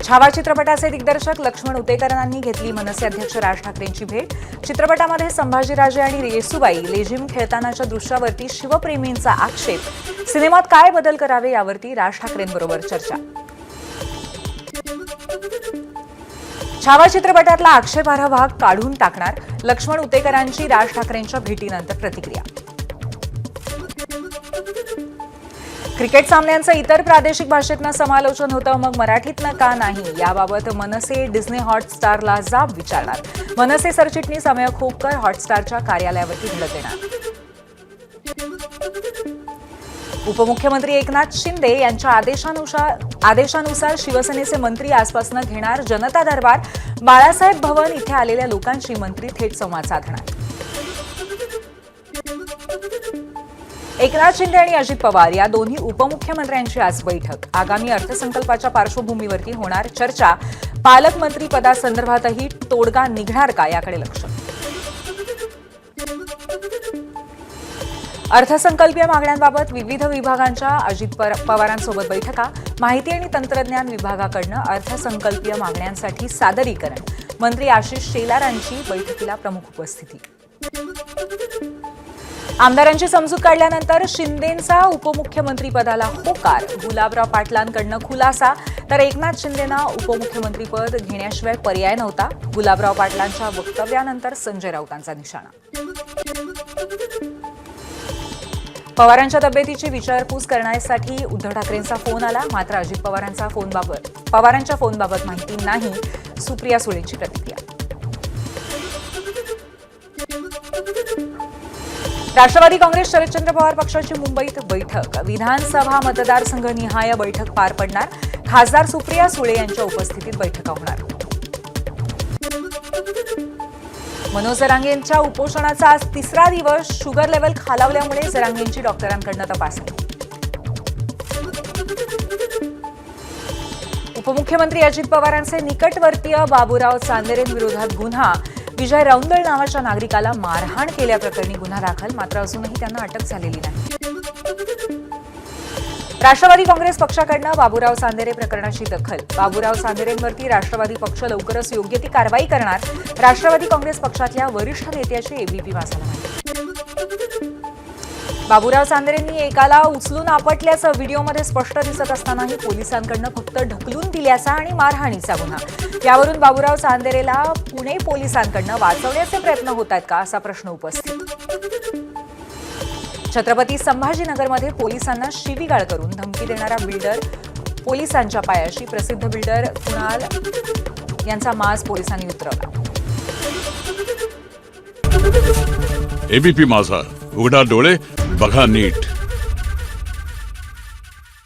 छावा चित्रपटाचे दिग्दर्शक लक्ष्मण उतेकरांनी घेतली मनसे अध्यक्ष राज ठाकरेंची भेट। चित्रपटामध्ये संभाजीराजे आणि येसूबाई लेझिम खेळतानाच्या दृश्यावरती शिवप्रेमींचा आक्षेप। सिनेमात काय बदल करावे यावरती राज ठाकरेंबरोबर चर्चा। छावा चित्रपटातला आक्षेपार्ह भाग काढून टाकणार, लक्ष्मण उतेकरांची राज ठाकरेंच्या भेटीनंतर प्रतिक्रिया। क्रिकेट सामन्यांचं इतर प्रादेशिक भाषेतनं समालोचन होतं, मग मराठीतनं का नाही याबाबत मनसे डिस्नी हॉटस्टारला जाब विचारणार। मनसे सरचिटणीस अमेय खोपकर हॉटस्टारच्या कार्यालयावरती धडक देणार। उपमुख्यमंत्री एकनाथ शिंदे यांच्या आदेशानुसार शिवसेनेचे मंत्री आजपासून घेणार जनता दरबार। बाळासाहेब भवन इथे आलेल्या लोकांशी मंत्री थेट संवाद साधणार। एकनाथ शिंदे आणि अजित पवार या दोन्ही उपमुख्यमंत्र्यांची आज बैठक। आगामी अर्थसंकल्पाच्या पार्श्वभूमीवरती होणार चर्चा। पालकमंत्री पदासंदर्भातही तोडगा निघणार का याकडे लक्ष। अर्थसंकल्पीय मागण्यांबाबत विविध विभागांच्या अजित पवारांसोबत बैठका। माहिती आणि तंत्रज्ञान विभागाकडून अर्थसंकल्पीय मागण्यांसाठी सादरीकरण। मंत्री आशिष शेलारांची बैठकीला प्रमुख उपस्थिती। आमदारांची समजूत काढल्यानंतर शिंदेंचा उपमुख्यमंत्रीपदाला होकार। गुलाबराव पाटलांकडून खुलासा, तर एकनाथ शिंदेंना उपमुख्यमंत्रीपद घेण्याशिवाय पर्याय नव्हता। गुलाबराव पाटलांच्या वक्तव्यानंतर संजय राऊतांचा निशाणा। पवारांच्या तब्येतीची विचारपूस करण्यासाठी उद्धव ठाकरेंचा फोन आला, मात्र अजित पवारांच्या फोनबाबत माहिती नाही। सुप्रिया सुळेंची प्रतिक्रिया। राष्ट्रवादी काँग्रेस शरदचंद्र पवार पक्षाची मुंबईत बैठक। विधानसभा मतदारसंघ निहाय बैठक पार पडणार। खासदार सुप्रिया सुळे यांच्या उपस्थितीत बैठका होणार। मनोज जरांगेंच्या उपोषणाचा आज तिसरा दिवस। शुगर लेव्हल खालावल्यामुळे जरांगेंची डॉक्टरांकडून तपासणी। उपमुख्यमंत्री अजित पवारांचे निकटवर्तीय बाबूराव चांदेरेंविरोधात गुन्हा। विजय रौंदळ नावाच्या नागरिकाला मारहाण केल्याप्रकरणी गुन्हा दाखल, मात्र अजूनही त्यांना अटक झालेली नाही। राष्ट्रवादी काँग्रेस पक्षाकडून बाबूराव चांदेरे प्रकरणाची दखल। बाबूराव चांदेरेंवरती राष्ट्रवादी पक्ष लवकरच योग्य ती कारवाई करणार। राष्ट्रवादी काँग्रेस पक्षातल्या वरिष्ठ नेत्याची एबीपी माझाला माहिती। बाबूराव चांदेरेंनी एकाला उचलून आपटल्याचं व्हिडिओमध्ये स्पष्ट दिसत असतानाही पोलिसांकडून फक्त ढकलून दिल्याचा आणि मारहाणीचा गुन्हा। यावरून बाबूराव चांदेरेला पुणे पोलिसांकडून वाचवण्याचे प्रयत्न होत आहेत का असा प्रश्न उपस्थित। छत्रपती संभाजीनगरमध्ये पोलिसांना शिवीगाळ करून धमकी देणारा बिल्डर पोलिसांच्या पायाशी। प्रसिद्ध बिल्डर कुणाल यांचा माज पोलिसांनी उतरवला। एबीपी माझा, उघडा डोळे बघा नीट।